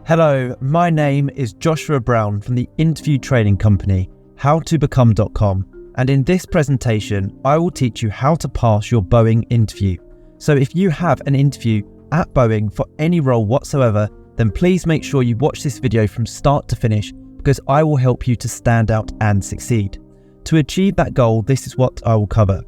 Hello, my name is Joshua Brown from the interview training company, howtobecome.com, and in this presentation, I will teach you how to pass your Boeing interview. So if you have an interview at Boeing for any role whatsoever, then please make sure you watch this video from start to finish because I will help you to stand out and succeed. To achieve that goal, this is what I will cover.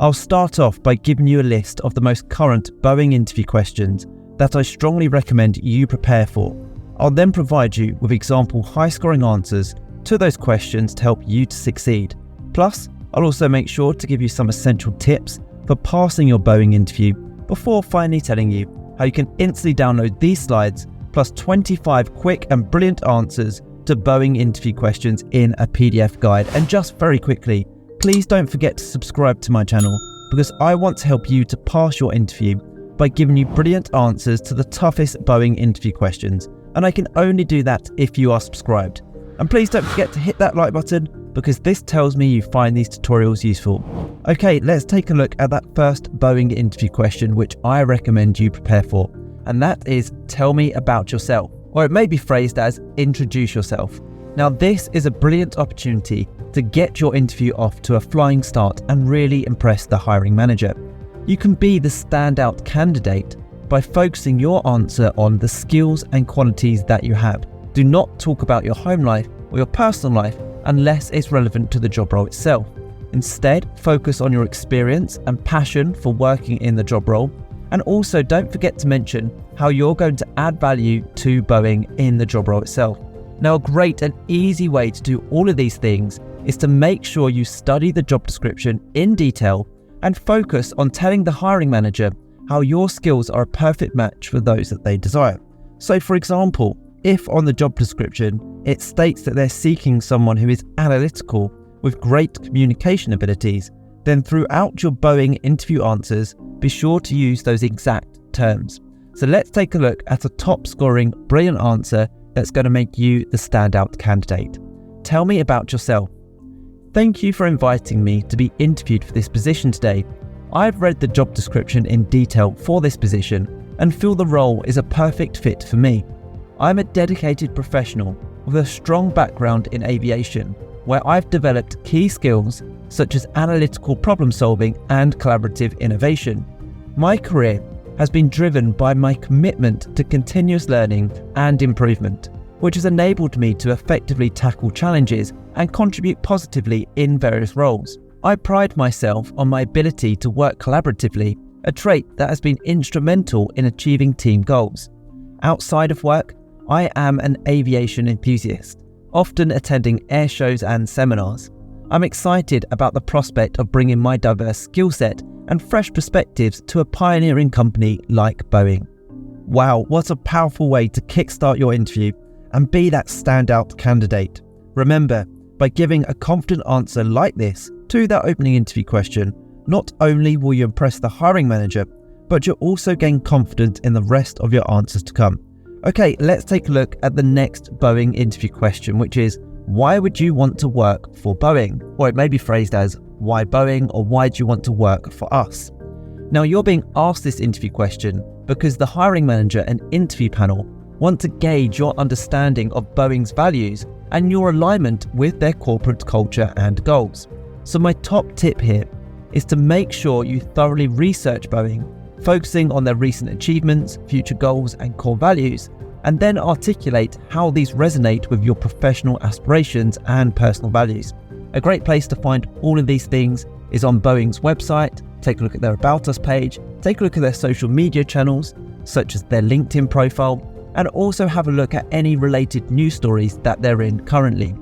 I'll start off by giving you a list of the most current Boeing interview questions that I strongly recommend you prepare for. I'll then provide you with example high-scoring answers to those questions to help you to succeed. Plus, I'll also make sure to give you some essential tips for passing your Boeing interview before finally telling you how you can instantly download these slides plus 25 quick and brilliant answers to Boeing interview questions in a PDF guide. And just very quickly, please don't forget to subscribe to my channel because I want to help you to pass your interview by giving you brilliant answers to the toughest Boeing interview questions. And I can only do that if you are subscribed. And please don't forget to hit that like button because this tells me you find these tutorials useful. Okay, let's take a look at that first Boeing interview question which I recommend you prepare for. And that is, tell me about yourself. Or it may be phrased as, introduce yourself. Now this is a brilliant opportunity to get your interview off to a flying start and really impress the hiring manager. You can be the standout candidate by focusing your answer on the skills and qualities that you have. Do not talk about your home life or your personal life unless it's relevant to the job role itself. Instead, focus on your experience and passion for working in the job role. And also don't forget to mention how you're going to add value to Boeing in the job role itself. Now, a great and easy way to do all of these things is to make sure you study the job description in detail and focus on telling the hiring manager how your skills are a perfect match for those that they desire. So for example, if on the job description it states that they're seeking someone who is analytical with great communication abilities, then throughout your Boeing interview answers, be sure to use those exact terms. So let's take a look at a top scoring, brilliant answer that's going to make you the standout candidate. Tell me about yourself. Thank you for inviting me to be interviewed for this position today. I've read the job description in detail for this position and feel the role is a perfect fit for me. I'm a dedicated professional with a strong background in aviation, where I've developed key skills such as analytical problem solving and collaborative innovation. My career has been driven by my commitment to continuous learning and improvement, which has enabled me to effectively tackle challenges and contribute positively in various roles. I pride myself on my ability to work collaboratively, a trait that has been instrumental in achieving team goals. Outside of work, I am an aviation enthusiast, often attending air shows and seminars. I'm excited about the prospect of bringing my diverse skill set and fresh perspectives to a pioneering company like Boeing. Wow, what a powerful way to kickstart your interview and be that standout candidate. Remember, by giving a confident answer like this to that opening interview question, not only will you impress the hiring manager, but you'll also gain confidence in the rest of your answers to come. Okay, let's take a look at the next Boeing interview question, which is, why would you want to work for Boeing? Or it may be phrased as, why Boeing, or why do you want to work for us? Now you're being asked this interview question because the hiring manager and interview panel want to gauge your understanding of Boeing's values and your alignment with their corporate culture and goals. So my top tip here is to make sure you thoroughly research Boeing, focusing on their recent achievements, future goals and core values, and then articulate how these resonate with your professional aspirations and personal values. A great place to find all of these things is on Boeing's website. Take a look at their About Us page, take a look at their social media channels, such as their LinkedIn profile, and also have a look at any related news stories that they're in currently.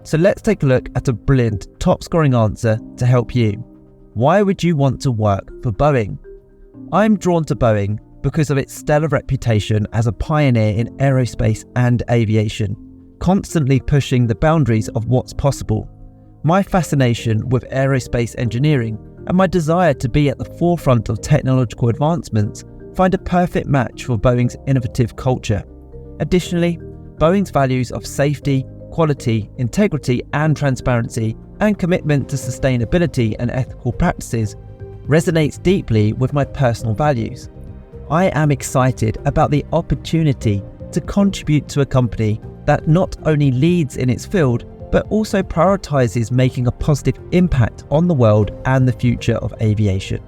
So let's take a look at a brilliant top scoring answer to help you. Why would you want to work for Boeing? I'm drawn to Boeing because of its stellar reputation as a pioneer in aerospace and aviation, constantly pushing the boundaries of what's possible. My fascination with aerospace engineering and my desire to be at the forefront of technological advancements find a perfect match for Boeing's innovative culture. Additionally, Boeing's values of safety, quality, integrity and transparency, and commitment to sustainability and ethical practices resonates deeply with my personal values. I am excited about the opportunity to contribute to a company that not only leads in its field, but also prioritizes making a positive impact on the world and the future of aviation.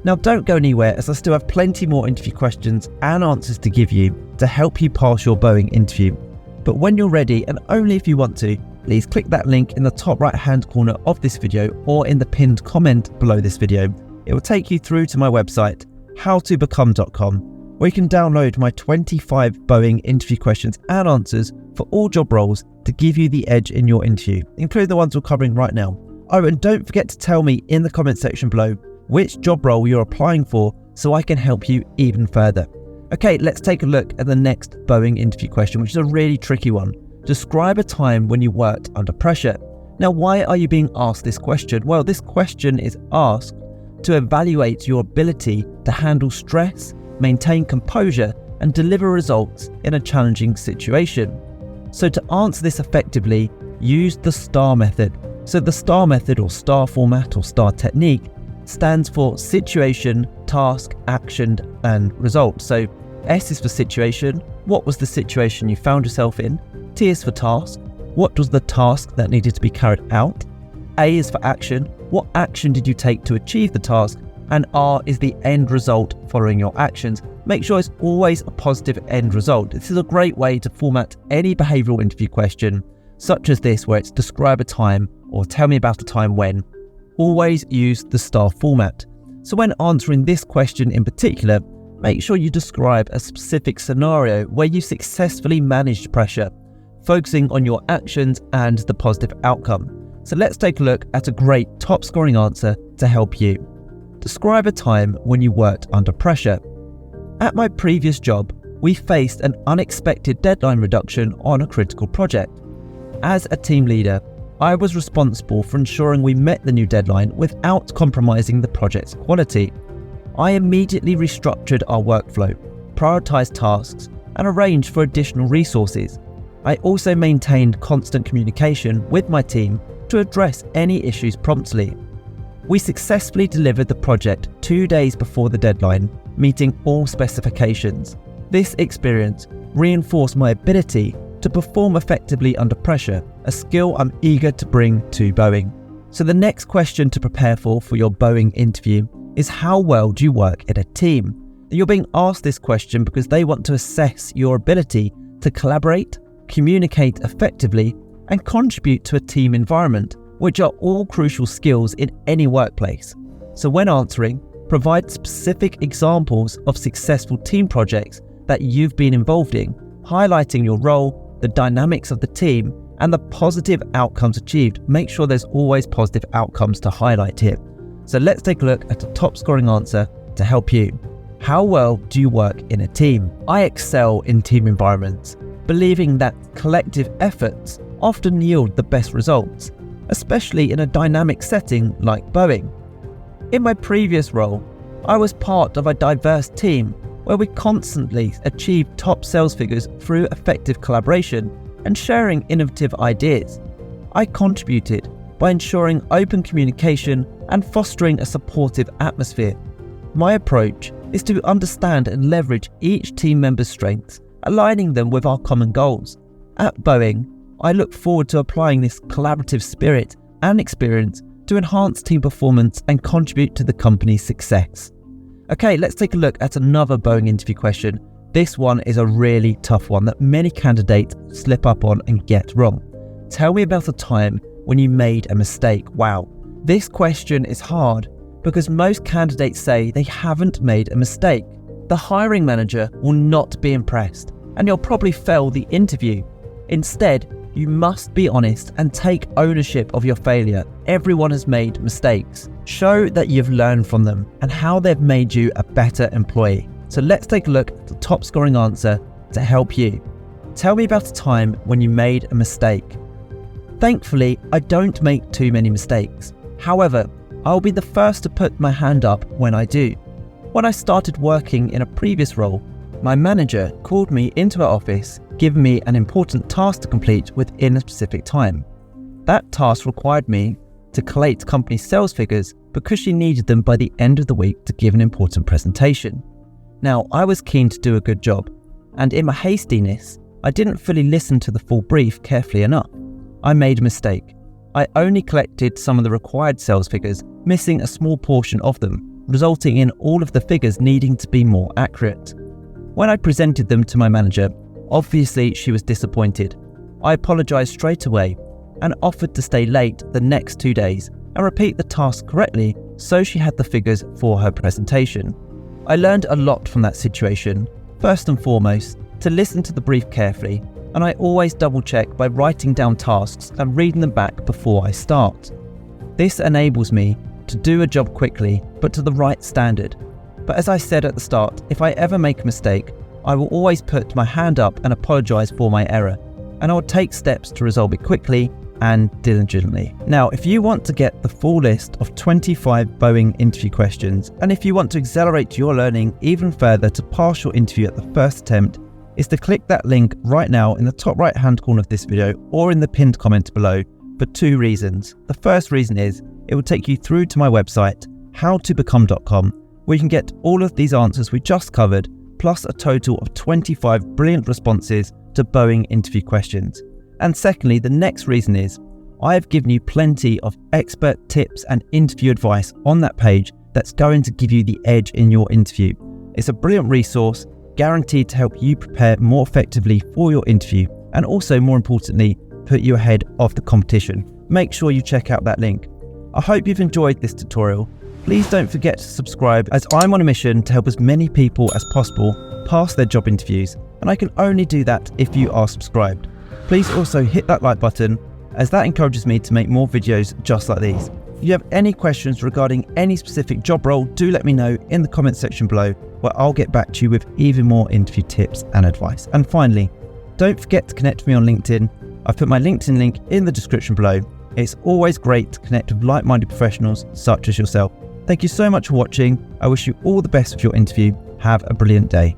Now don't go anywhere, as I still have plenty more interview questions and answers to give you to help you pass your Boeing interview. But when you're ready, and only if you want to, please click that link in the top right hand corner of this video or in the pinned comment below this video. It will take you through to my website, howtobecome.com, where you can download my 25 Boeing interview questions and answers for all job roles to give you the edge in your interview, including the ones we're covering right now. Oh, and don't forget to tell me in the comment section below which job role you're applying for so I can help you even further. Okay, let's take a look at the next Boeing interview question, which is a really tricky one. Describe a time when you worked under pressure. Now, why are you being asked this question? Well, this question is asked to evaluate your ability to handle stress, maintain composure, and deliver results in a challenging situation. So to answer this effectively, use the STAR method. So the STAR method, or STAR format, or STAR technique, stands for situation, task, action, and result. So S is for situation. What was the situation you found yourself in? T is for task. What was the task that needed to be carried out? A is for action. What action did you take to achieve the task? And R is the end result following your actions. Make sure it's always a positive end result. This is a great way to format any behavioural interview question, such as this, where it's describe a time or tell me about a time when. Always use the STAR format. So when answering this question in particular, make sure you describe a specific scenario where you successfully managed pressure, focusing on your actions and the positive outcome. So let's take a look at a great top scoring answer to help you. Describe a time when you worked under pressure. At my previous job, we faced an unexpected deadline reduction on a critical project. As a team leader, I was responsible for ensuring we met the new deadline without compromising the project's quality. I immediately restructured our workflow, prioritized tasks, and arranged for additional resources. I also maintained constant communication with my team to address any issues promptly. We successfully delivered the project 2 days before the deadline, meeting all specifications. This experience reinforced my ability to perform effectively under pressure, a skill I'm eager to bring to Boeing. So the next question to prepare for your Boeing interview is, how well do you work in a team? You're being asked this question because they want to assess your ability to collaborate, communicate effectively, and contribute to a team environment, which are all crucial skills in any workplace. So when answering, provide specific examples of successful team projects that you've been involved in, highlighting your role, the dynamics of the team, and the positive outcomes achieved. Make sure there's always positive outcomes to highlight here. So let's take a look at a top scoring answer to help you. How well do you work in a team? I excel in team environments, believing that collective efforts often yield the best results, especially in a dynamic setting like Boeing. In my previous role, I was part of a diverse team where we constantly achieved top sales figures through effective collaboration and sharing innovative ideas. I contributed by ensuring open communication and fostering a supportive atmosphere. My approach is to understand and leverage each team member's strengths, aligning them with our common goals. At Boeing, I look forward to applying this collaborative spirit and experience to enhance team performance and contribute to the company's success. Okay, let's take a look at another Boeing interview question. This one is a really tough one that many candidates slip up on and get wrong. Tell me about a time when you made a mistake. Wow, this question is hard because most candidates say they haven't made a mistake. The hiring manager will not be impressed and you'll probably fail the interview. Instead, you must be honest and take ownership of your failure. Everyone has made mistakes. Show that you've learned from them and how they've made you a better employee. So let's take a look at the top scoring answer to help you. Tell me about a time when you made a mistake. Thankfully, I don't make too many mistakes. However, I'll be the first to put my hand up when I do. When I started working in a previous role, my manager called me into her office, giving me an important task to complete within a specific time. That task required me to collate company sales figures because she needed them by the end of the week to give an important presentation. Now, I was keen to do a good job. and in my hastiness, I didn't fully listen to the full brief carefully enough. I made a mistake. I only collected some of the required sales figures, missing a small portion of them, resulting in all of the figures needing to be more accurate. When I presented them to my manager, obviously she was disappointed. I apologised straight away and offered to stay late the next 2 days and repeat the task correctly so she had the figures for her presentation. I learned a lot from that situation. First and foremost, to listen to the brief carefully, and I always double check by writing down tasks and reading them back before I start. This enables me to do a job quickly but to the right standard. But as I said at the start, if I ever make a mistake, I will always put my hand up and apologise for my error, and I will take steps to resolve it quickly and diligently. Now, if you want to get the full list of 25 Boeing interview questions, and if you want to accelerate your learning even further to pass your interview at the first attempt, is to click that link right now in the top right hand corner of this video or in the pinned comment below for 2 reasons. The first reason is it will take you through to my website, howtobecome.com, where you can get all of these answers we just covered, plus a total of 25 brilliant responses to Boeing interview questions. And secondly, the next reason is I have given you plenty of expert tips and interview advice on that page that's going to give you the edge in your interview. It's a brilliant resource, guaranteed to help you prepare more effectively for your interview, and also, more importantly, put you ahead of the competition. Make sure you check out that link. I hope you've enjoyed this tutorial. Please don't forget to subscribe, as I'm on a mission to help as many people as possible pass their job interviews, and I can only do that if you are subscribed. Please also hit that like button, as that encourages me to make more videos just like these. If you have any questions regarding any specific job role, do let me know in the comment section below, where I'll get back to you with even more interview tips and advice. And finally, don't forget to connect with me on LinkedIn. I've put my LinkedIn link in the description below. It's always great to connect with like-minded professionals such as yourself. Thank you so much for watching. I wish you all the best with your interview. Have a brilliant day.